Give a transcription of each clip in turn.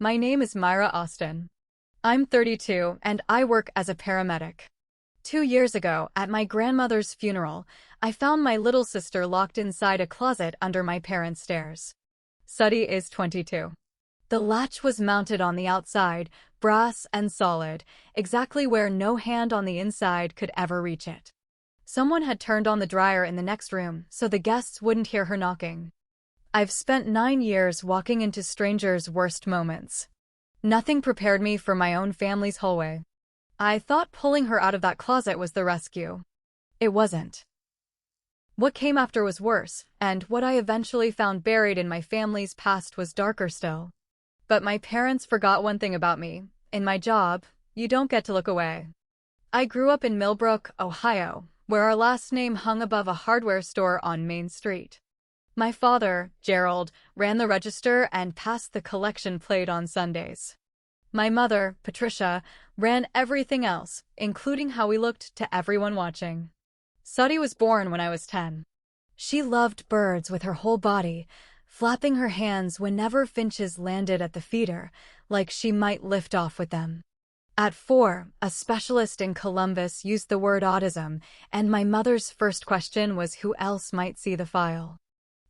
My name is Myra Austin. I'm 32 and I work as a paramedic. 2 years ago, at my grandmother's funeral, I found my little sister locked inside a closet under my parents' stairs. Suddy is 22. The latch was mounted on the outside, brass and solid, exactly where no hand on the inside could ever reach it. Someone had turned on the dryer in the next room so the guests wouldn't hear her knocking. I've spent 9 years walking into strangers' worst moments. Nothing prepared me for my own family's hallway. I thought pulling her out of that closet was the rescue. It wasn't. What came after was worse, and what I eventually found buried in my family's past was darker still. But my parents forgot one thing about me. In my job, you don't get to look away. I grew up in Millbrook, Ohio, where our last name hung above a hardware store on Main Street. My father, Gerald, ran the register and passed the collection plate on Sundays. My mother, Patricia, ran everything else, including how we looked to everyone watching. Suddy was born when I was 10. She loved birds with her whole body, flapping her hands whenever finches landed at the feeder, like she might lift off with them. At 4, a specialist in Columbus used the word autism, and my mother's first question was who else might see the file.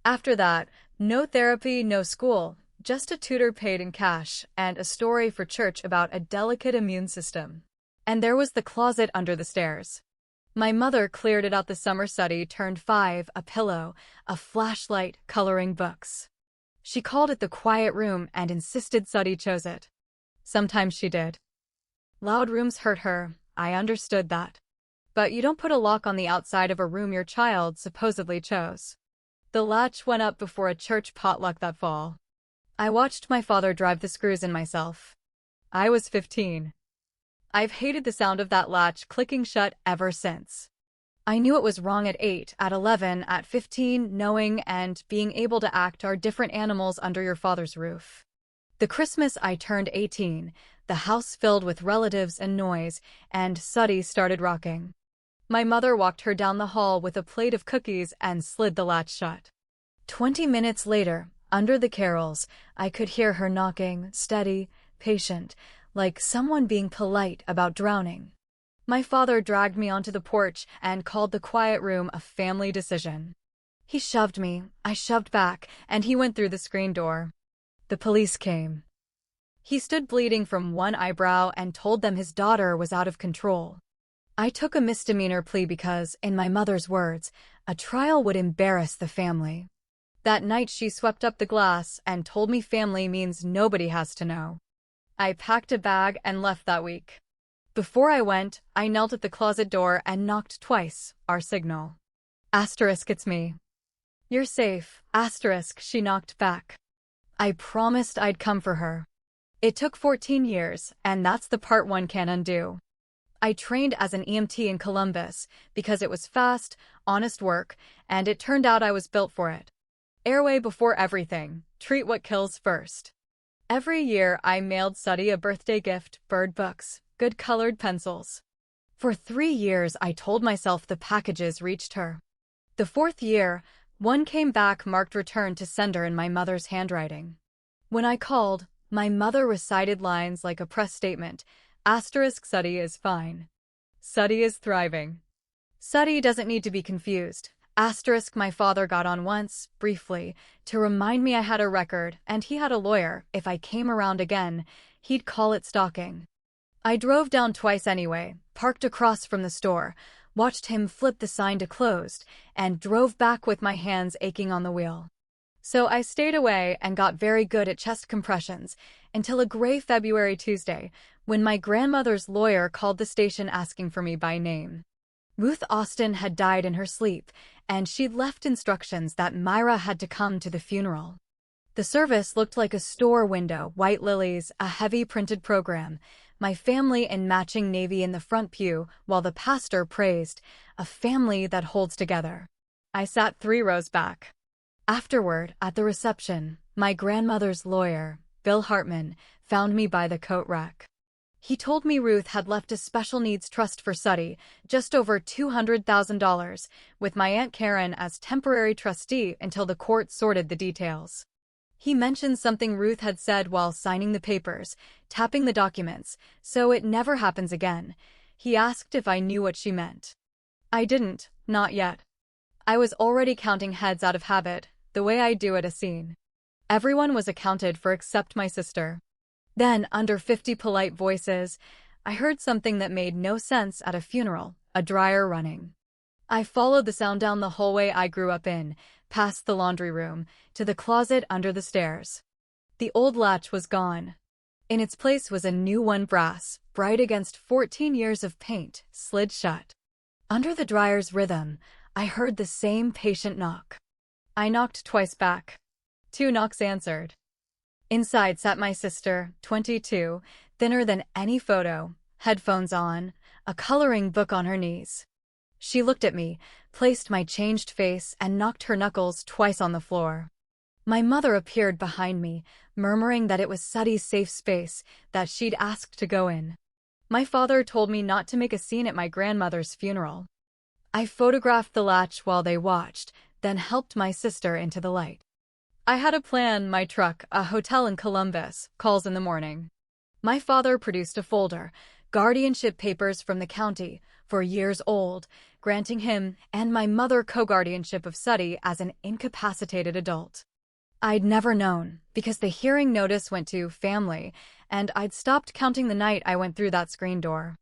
After that, no therapy, no school, just a tutor paid in cash, and a story for church about a delicate immune system. And there was the closet under the stairs. My mother cleared it out the summer Suddy turned 5, a pillow, a flashlight, coloring books. She called it the quiet room and insisted Suddy chose it. Sometimes she did. Loud rooms hurt her, I understood that. But you don't put a lock on the outside of a room your child supposedly chose. The latch went up before a church potluck that fall. I watched my father drive the screws in myself. I was 15. I've hated the sound of that latch clicking shut ever since. I knew it was wrong at 8, at 11, at 15, knowing and being able to act are different animals under your father's roof. The Christmas I turned 18, the house filled with relatives and noise, and Suddy started rocking. My mother walked her down the hall with a plate of cookies and slid the latch shut. 20 minutes later, under the carols, I could hear her knocking, steady, patient, like someone being polite about drowning. My father dragged me onto the porch and called the quiet room a family decision. He shoved me, I shoved back, and he went through the screen door. The police came. He stood bleeding from one eyebrow and told them his daughter was out of control. I took a misdemeanor plea because, in my mother's words, a trial would embarrass the family. That night she swept up the glass and told me family means nobody has to know. I packed a bag and left that week. Before I went, I knelt at the closet door and knocked twice, our signal. Asterisk, it's me. You're safe, asterisk, she knocked back. I promised I'd come for her. It took 14 years, and that's the part one can't undo. I trained as an EMT in Columbus because it was fast, honest work, and it turned out I was built for it. Airway before everything, treat what kills first. Every year I mailed Suddy a birthday gift, bird books, good colored pencils. For 3 years I told myself the packages reached her. The 4th year, one came back marked return to sender in my mother's handwriting. When I called, my mother recited lines like a press statement, asterisk Suddy is fine. Suddy is thriving. Suddy doesn't need to be confused. Asterisk my father got on once, briefly, to remind me I had a record, and he had a lawyer. If I came around again, he'd call it stalking. I drove down twice anyway, parked across from the store, watched him flip the sign to closed, and drove back with my hands aching on the wheel. So I stayed away and got very good at chest compressions until a gray February Tuesday, when my grandmother's lawyer called the station asking for me by name. Ruth Austin had died in her sleep, and she'd left instructions that Myra had to come to the funeral. The service looked like a store window, white lilies, a heavy printed program, my family in matching navy in the front pew, while the pastor praised, a family that holds together. I sat 3 rows back. Afterward, at the reception, my grandmother's lawyer, Bill Hartman, found me by the coat rack. He told me Ruth had left a special needs trust for Suddy, just over $200,000, with my Aunt Karen as temporary trustee until the court sorted the details. He mentioned something Ruth had said while signing the papers, tapping the documents, so it never happens again. He asked if I knew what she meant. I didn't, not yet. I was already counting heads out of habit, the way I do at a scene. Everyone was accounted for except my sister. Then, under 50 polite voices, I heard something that made no sense at a funeral, a dryer running. I followed the sound down the hallway I grew up in, past the laundry room, to the closet under the stairs. The old latch was gone. In its place was a new one, brass, bright against 14 years of paint, slid shut. Under the dryer's rhythm, I heard the same patient knock. I knocked twice back. 2 knocks answered. Inside sat my sister, 22, thinner than any photo, headphones on, a coloring book on her knees. She looked at me, placed my changed face, and knocked her knuckles twice on the floor. My mother appeared behind me, murmuring that it was Suddy's safe space, that she'd asked to go in. My father told me not to make a scene at my grandmother's funeral. I photographed the latch while they watched, then helped my sister into the light. I had a plan, my truck, a hotel in Columbus, calls in the morning. My father produced a folder, guardianship papers from the county, 4 years old, granting him and my mother co-guardianship of Suddy as an incapacitated adult. I'd never known, because the hearing notice went to family, and I'd stopped counting the night I went through that screen door.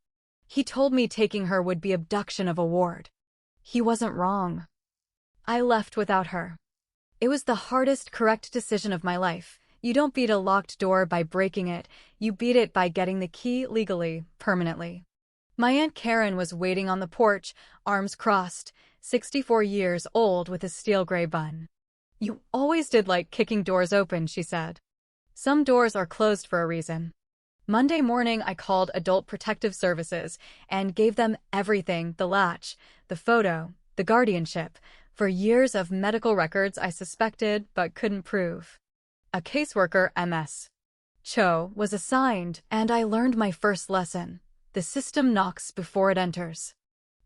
He told me taking her would be abduction of a ward. He wasn't wrong. I left without her. It was the hardest correct decision of my life. You don't beat a locked door by breaking it, you beat it by getting the key legally, permanently. My Aunt Karen was waiting on the porch, arms crossed, 64 years old with a steel gray bun. You always did like kicking doors open, she said. Some doors are closed for a reason. Monday morning I called Adult Protective Services and gave them everything, the latch, the photo, the guardianship, for years of medical records I suspected but couldn't prove. A caseworker, MS. Cho, was assigned, and I learned my first lesson. The system knocks before it enters.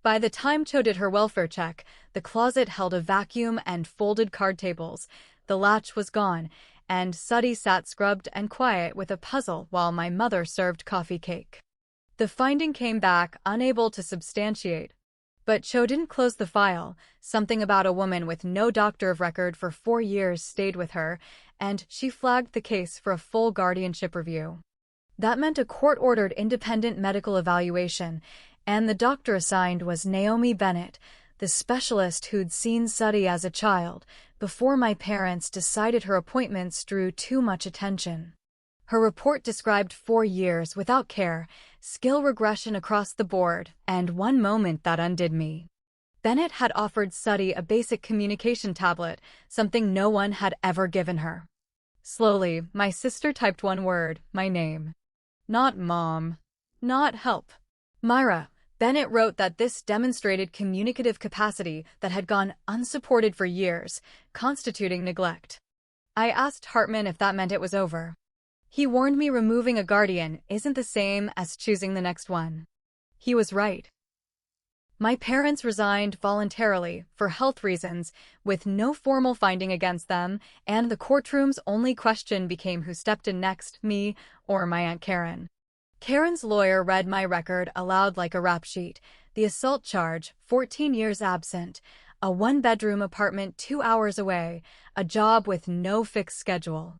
By the time Cho did her welfare check, the closet held a vacuum and folded card tables. The latch was gone, and Suddy sat scrubbed and quiet with a puzzle while my mother served coffee cake. The finding came back unable to substantiate. But Cho didn't close the file. Something about a woman with no doctor of record for 4 years stayed with her, and she flagged the case for a full guardianship review. That meant a court-ordered independent medical evaluation, and the doctor assigned was Naomi Bennett, the specialist who'd seen Suddy as a child, before my parents decided her appointments drew too much attention. Her report described 4 years without care, skill regression across the board, and one moment that undid me. Bennett had offered Suddy a basic communication tablet, something no one had ever given her. Slowly, my sister typed one word, my name. Not mom. Not help. Myra. Bennett wrote that this demonstrated communicative capacity that had gone unsupported for years, constituting neglect. I asked Hartman if that meant it was over. He warned me removing a guardian isn't the same as choosing the next one. He was right. My parents resigned voluntarily for health reasons, with no formal finding against them, and the courtroom's only question became who stepped in next, me or my Aunt Karen. Karen's lawyer read my record aloud like a rap sheet. The assault charge, 14 years absent, a 1-bedroom apartment 2 hours away, a job with no fixed schedule.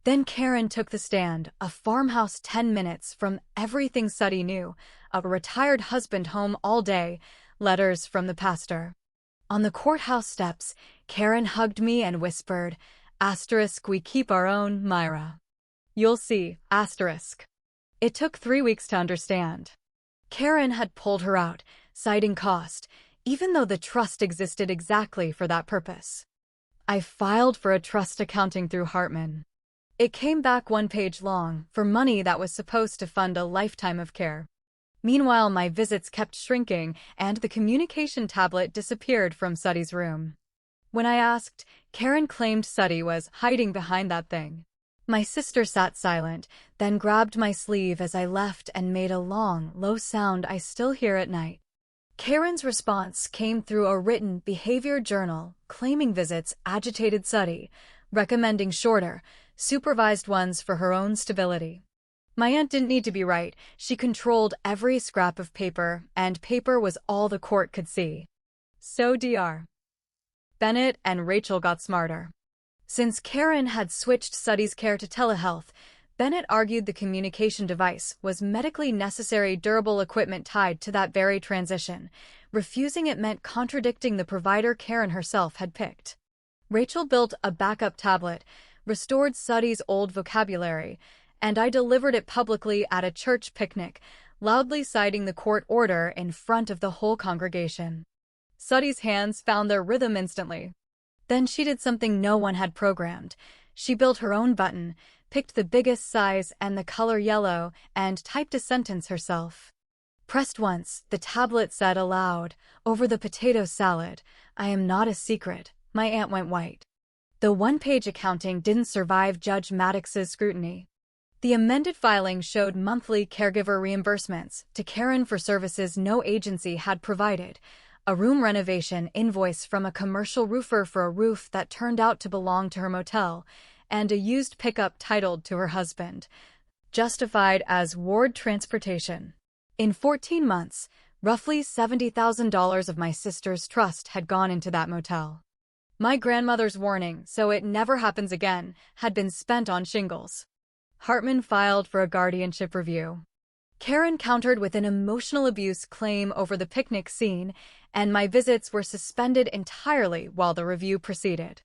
Then Karen took the stand, a farmhouse 10 minutes from everything Suddy knew, a retired husband home all day, letters from the pastor. On the courthouse steps, Karen hugged me and whispered, *, we keep our own, Myra. You'll see, *. It took 3 weeks to understand. Karen had pulled her out, citing cost, even though the trust existed exactly for that purpose. I filed for a trust accounting through Hartman. It came back 1 page long, for money that was supposed to fund a lifetime of care. Meanwhile, my visits kept shrinking, and the communication tablet disappeared from Suddy's room. When I asked, Karen claimed Suddy was hiding behind that thing. My sister sat silent, then grabbed my sleeve as I left and made a long, low sound I still hear at night. Karen's response came through a written behavior journal, claiming visits agitated Suddy, recommending shorter, supervised ones for her own stability. My aunt didn't need to be right. She controlled every scrap of paper, and paper was all the court could see. So Dr. Bennett and Rachel got smarter. Since Karen had switched Suddy's care to telehealth, Bennett argued the communication device was medically necessary durable equipment tied to that very transition. Refusing it meant contradicting the provider Karen herself had picked. Rachel built a backup tablet, restored Suddy's old vocabulary, and I delivered it publicly at a church picnic, loudly citing the court order in front of the whole congregation. Suddy's hands found their rhythm instantly. Then she did something no one had programmed. She built her own button, picked the biggest size and the color yellow, and typed a sentence herself. Pressed once, the tablet said aloud, "Over the potato salad, I am not a secret." My aunt went white. The one-page accounting didn't survive Judge Maddox's scrutiny. The amended filing showed monthly caregiver reimbursements to Karen for services no agency had provided, a room renovation invoice from a commercial roofer for a roof that turned out to belong to her motel, and a used pickup titled to her husband, justified as ward transportation. In 14 months, roughly $70,000 of my sister's trust had gone into that motel. My grandmother's warning, "so it never happens again," had been spent on shingles. Hartman filed for a guardianship review. Karen countered with an emotional abuse claim over the picnic scene, and my visits were suspended entirely while the review proceeded.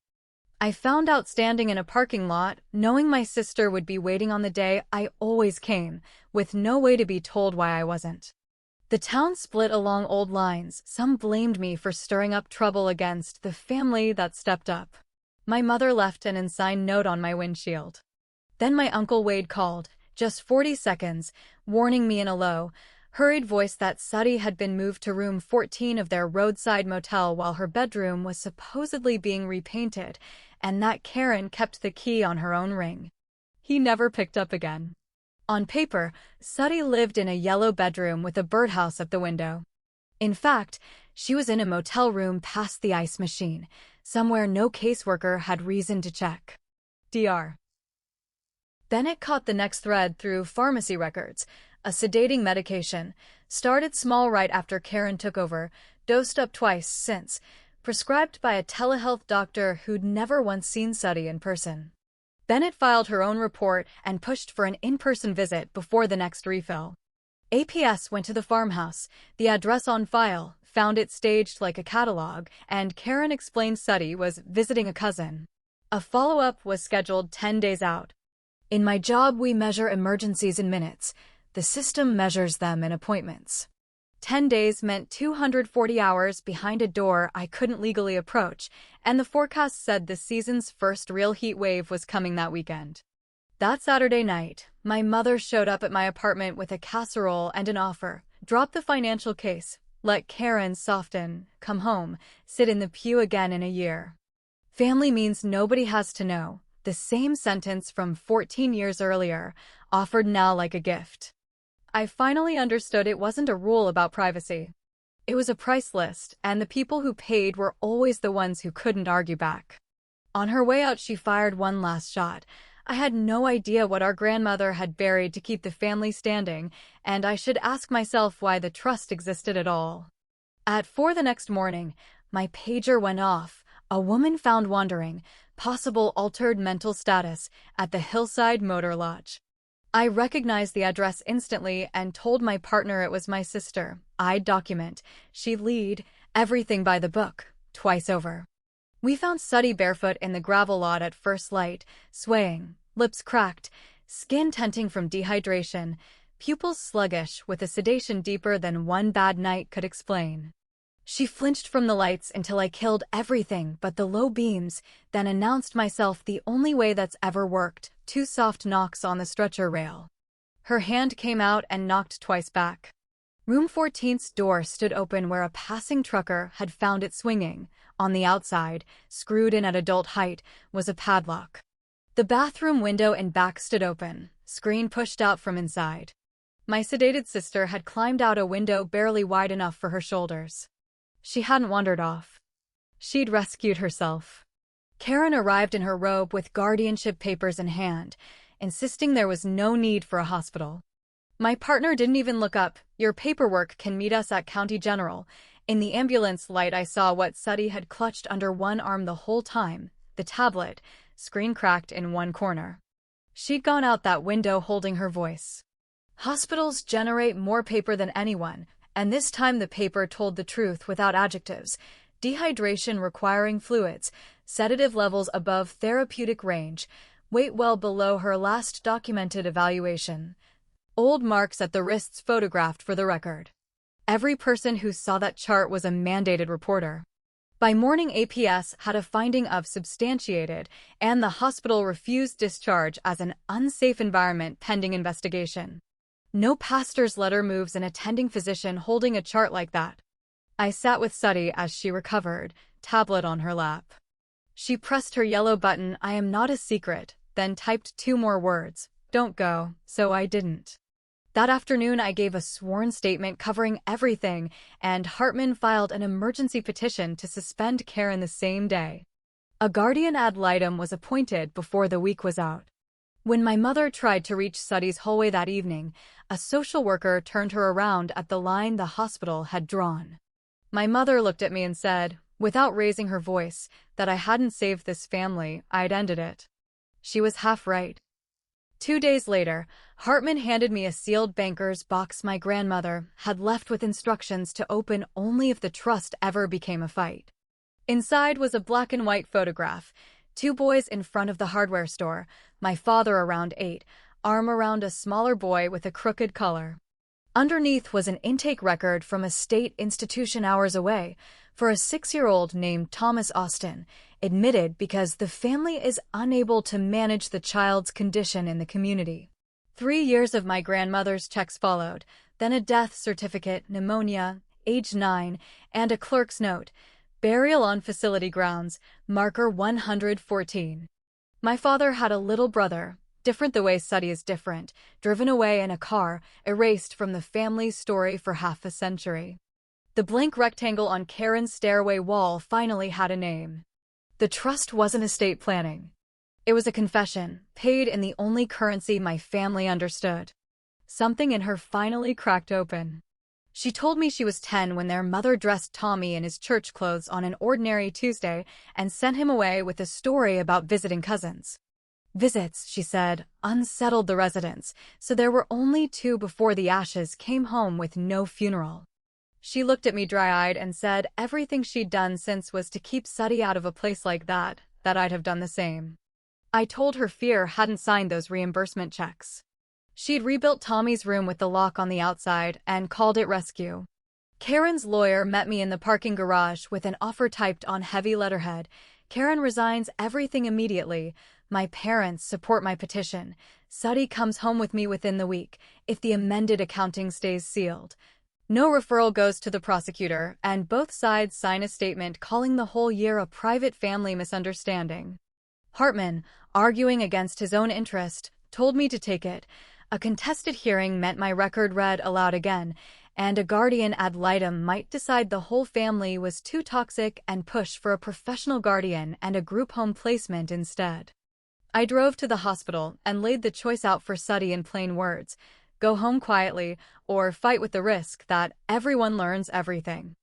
I found out standing in a parking lot, knowing my sister would be waiting on the day I always came, with no way to be told why I wasn't. The town split along old lines. Some blamed me for stirring up trouble against the family that stepped up. My mother left an unsigned note on my windshield. Then my Uncle Wade called, just 40 seconds, warning me in a low, hurried voice that Suddy had been moved to room 14 of their roadside motel while her bedroom was supposedly being repainted, and that Karen kept the key on her own ring. He never picked up again. On paper, Suddy lived in a yellow bedroom with a birdhouse at the window. In fact, she was in a motel room past the ice machine, somewhere no caseworker had reason to check. Dr. Bennett caught the next thread through pharmacy records, a sedating medication, started small right after Karen took over, dosed up twice since, prescribed by a telehealth doctor who'd never once seen Suddy in person. Bennett filed her own report and pushed for an in-person visit before the next refill. APS went to the farmhouse, the address on file, found it staged like a catalog, and Karen explained Suddy was visiting a cousin. A follow-up was scheduled 10 days out. In my job, we measure emergencies in minutes. The system measures them in appointments. 10 days meant 240 hours behind a door I couldn't legally approach, and the forecast said the season's first real heat wave was coming that weekend. That Saturday night, my mother showed up at my apartment with a casserole and an offer. Drop the financial case. Let Karen soften. Come home. Sit in the pew again in a year. Family means nobody has to know. The same sentence from 14 years earlier, offered now like a gift. I finally understood it wasn't a rule about privacy. It was a price list, and the people who paid were always the ones who couldn't argue back. On her way out, she fired one last shot. I had no idea what our grandmother had buried to keep the family standing, and I should ask myself why the trust existed at all. At 4 the next morning, my pager went off. A woman found wandering, possible altered mental status, at the Hillside Motor Lodge. I recognized the address instantly and told my partner it was my sister. I'd document. She'd lead. Everything by the book, twice over. We found Suddy barefoot in the gravel lot at first light, swaying, lips cracked, skin tenting from dehydration, pupils sluggish with a sedation deeper than one bad night could explain. She flinched from the lights until I killed everything but the low beams, then announced myself the only way that's ever worked, 2 soft knocks on the stretcher rail. Her hand came out and knocked twice back. Room 14's door stood open where a passing trucker had found it swinging. On the outside, screwed in at adult height, was a padlock. The bathroom window and back stood open, screen pushed out from inside. My sedated sister had climbed out a window barely wide enough for her shoulders. She hadn't wandered off. She'd rescued herself. Karen arrived in her robe with guardianship papers in hand, insisting there was no need for a hospital. My partner didn't even look up. "Your paperwork can meet us at County General." In the ambulance light, I saw what Suddy had clutched under one arm the whole time, the tablet, screen cracked in one corner. She'd gone out that window holding her voice. Hospitals generate more paper than anyone, and this time the paper told the truth without adjectives. Dehydration requiring fluids, sedative levels above therapeutic range, weight well below her last documented evaluation. Old marks at the wrists photographed for the record. Every person who saw that chart was a mandated reporter. By morning, APS had a finding of substantiated, and the hospital refused discharge as an unsafe environment pending investigation. No pastor's letter moves an attending physician holding a chart like that. I sat with Suddy as she recovered, tablet on her lap. She pressed her yellow button, "I am not a secret," then typed 2 more words, "Don't go," so I didn't. That afternoon, I gave a sworn statement covering everything, and Hartman filed an emergency petition to suspend Karen the same day. A guardian ad litem was appointed before the week was out. When my mother tried to reach Suddy's hallway that evening, a social worker turned her around at the line the hospital had drawn. My mother looked at me and said, without raising her voice, that I hadn't saved this family, I'd ended it. She was half right. 2 days later, Hartman handed me a sealed banker's box my grandmother had left with instructions to open only if the trust ever became a fight. Inside was a black and white photograph, 2 boys in front of the hardware store, my father around 8, arm around a smaller boy with a crooked collar. Underneath was an intake record from a state institution hours away for a 6-year-old named Thomas Austin, admitted because the family is unable to manage the child's condition in the community. 3 years of my grandmother's checks followed, then a death certificate, pneumonia, age 9, and a clerk's note, burial on facility grounds, marker 114. My father had a little brother, different the way Suddy is different, driven away in a car, erased from the family's story for half a century. The blank rectangle on Karen's stairway wall finally had a name. The trust wasn't estate planning. It was a confession, paid in the only currency my family understood. Something in her finally cracked open. She told me she was 10 when their mother dressed Tommy in his church clothes on an ordinary Tuesday and sent him away with a story about visiting cousins. Visits, she said, unsettled the residents, so there were only 2 before the ashes came home with no funeral. She looked at me dry-eyed and said everything she'd done since was to keep Suddy out of a place like that I'd have done the same. I told her fear hadn't signed those reimbursement checks. She'd rebuilt Tommy's room with the lock on the outside and called it rescue. Karen's lawyer met me in the parking garage with an offer typed on heavy letterhead. Karen resigns everything immediately. My parents support my petition. Suddy comes home with me within the week, if the amended accounting stays sealed. No referral goes to the prosecutor, and both sides sign a statement calling the whole year a private family misunderstanding. Hartman, arguing against his own interest, told me to take it. A contested hearing meant my record read aloud again, and a guardian ad litem might decide the whole family was too toxic and push for a professional guardian and a group home placement instead. I drove to the hospital and laid the choice out for Suddy in plain words: go home quietly, or fight with the risk that everyone learns everything.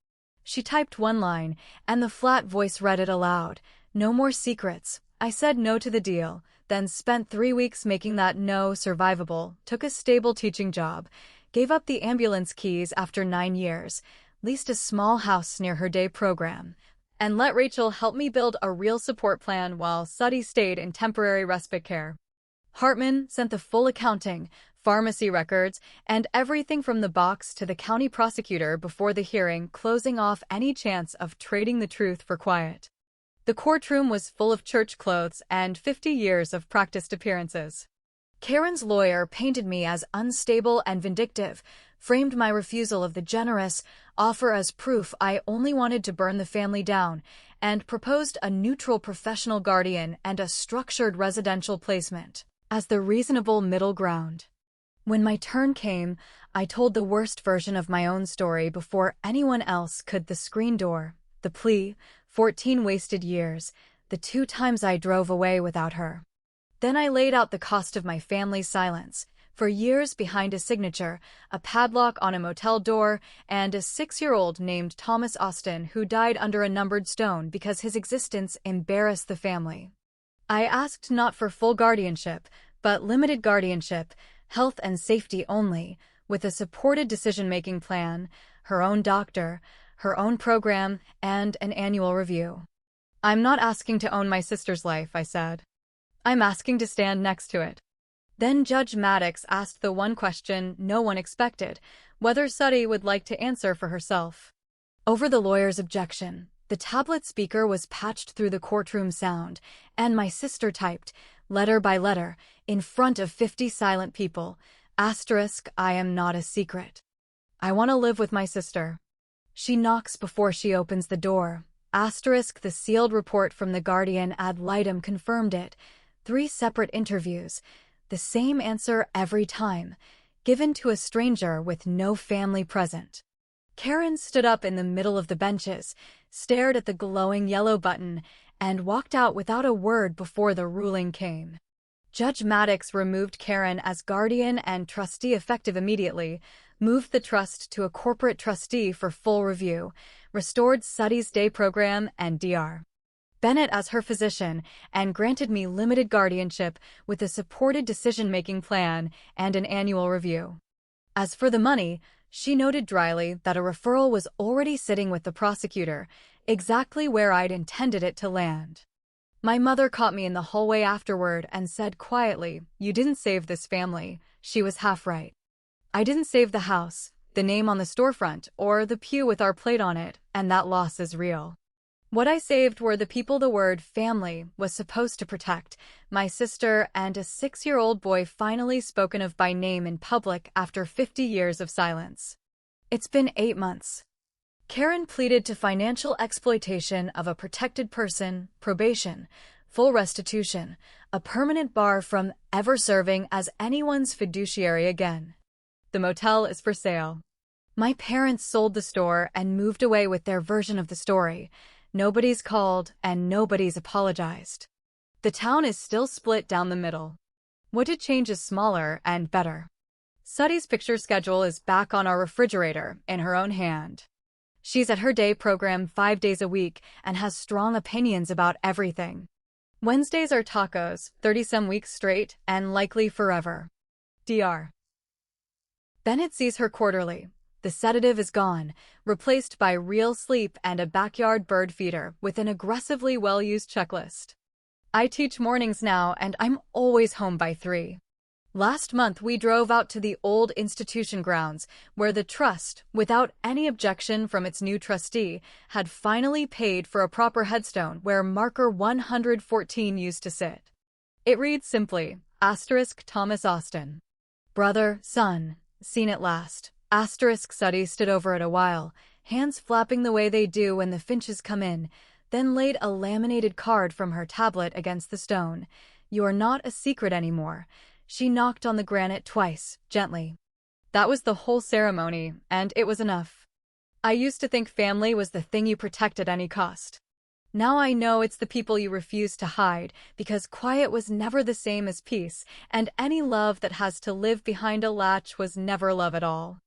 She typed 1 line, and the flat voice read it aloud. No more secrets. I said no to the deal, then spent 3 weeks making that no survivable, took a stable teaching job, gave up the ambulance keys after 9 years, leased a small house near her day program, and let Rachel help me build a real support plan while Suddy stayed in temporary respite care. Hartman sent the full accounting, pharmacy records, and everything from the box to the county prosecutor before the hearing, closing off any chance of trading the truth for quiet. The courtroom was full of church clothes and 50 years of practiced appearances. Karen's lawyer painted me as unstable and vindictive, framed my refusal of the generous offer as proof I only wanted to burn the family down, and proposed a neutral professional guardian and a structured residential placement as the reasonable middle ground. When my turn came, I told the worst version of my own story before anyone else could. The screen door, the plea, 14 wasted years, the 2 times I drove away without her. Then I laid out the cost of my family's silence, for years behind a signature, a padlock on a motel door, and a 6-year-old named Thomas Austin who died under a numbered stone because his existence embarrassed the family. I asked not for full guardianship, but limited guardianship, health and safety only, with a supported decision-making plan, her own doctor, her own program, and an annual review. I'm not asking to own my sister's life, I said. I'm asking to stand next to it. Then Judge Maddox asked the one question no one expected, whether Suddy would like to answer for herself. Over the lawyer's objection, the tablet speaker was patched through the courtroom sound, and my sister typed, letter by letter, in front of 50 silent people, I am not a secret. I want to live with my sister. She knocks before she opens the door. The sealed report from the Guardian ad litem confirmed it. 3 separate interviews. The same answer every time, given to a stranger with no family present. Karen stood up in the middle of the benches, stared at the glowing yellow button, and walked out without a word before the ruling came. Judge Maddox removed Karen as guardian and trustee effective immediately, moved the trust to a corporate trustee for full review, restored Suddy's day program and Dr. Bennett as her physician, and granted me limited guardianship with a supported decision-making plan and an annual review. As for the money, she noted dryly that a referral was already sitting with the prosecutor, exactly where I'd intended it to land. My mother caught me in the hallway afterward and said quietly, "You didn't save this family." She was half right. I didn't save the house, the name on the storefront, or the pew with our plate on it, and that loss is real. What I saved were the people the word family was supposed to protect, my sister and a 6-year-old boy finally spoken of by name in public after 50 years of silence. It's been 8 months. Karen pleaded to financial exploitation of a protected person, probation, full restitution, a permanent bar from ever serving as anyone's fiduciary again. The motel is for sale. My parents sold the store and moved away with their version of the story. Nobody's called and nobody's apologized. The town is still split down the middle. What did change is smaller and better. Suddy's picture schedule is back on our refrigerator in her own hand. She's at her day program 5 days a week and has strong opinions about everything. Wednesdays are tacos, 30-some weeks straight, and likely forever. Dr. Bennett sees her quarterly. The sedative is gone, replaced by real sleep and a backyard bird feeder with an aggressively well-used checklist. I teach mornings now, and I'm always home by 3. Last month, we drove out to the old institution grounds, where the trust, without any objection from its new trustee, had finally paid for a proper headstone where marker 114 used to sit. It reads simply, Thomas Austin. Brother, son, seen at last. Suddy stood over it a while, hands flapping the way they do when the Finches come in, then laid a laminated card from her tablet against the stone. You are not a secret anymore. She knocked on the granite twice, gently. That was the whole ceremony, and it was enough. I used to think family was the thing you protect at any cost. Now I know it's the people you refuse to hide, because quiet was never the same as peace, and any love that has to live behind a latch was never love at all.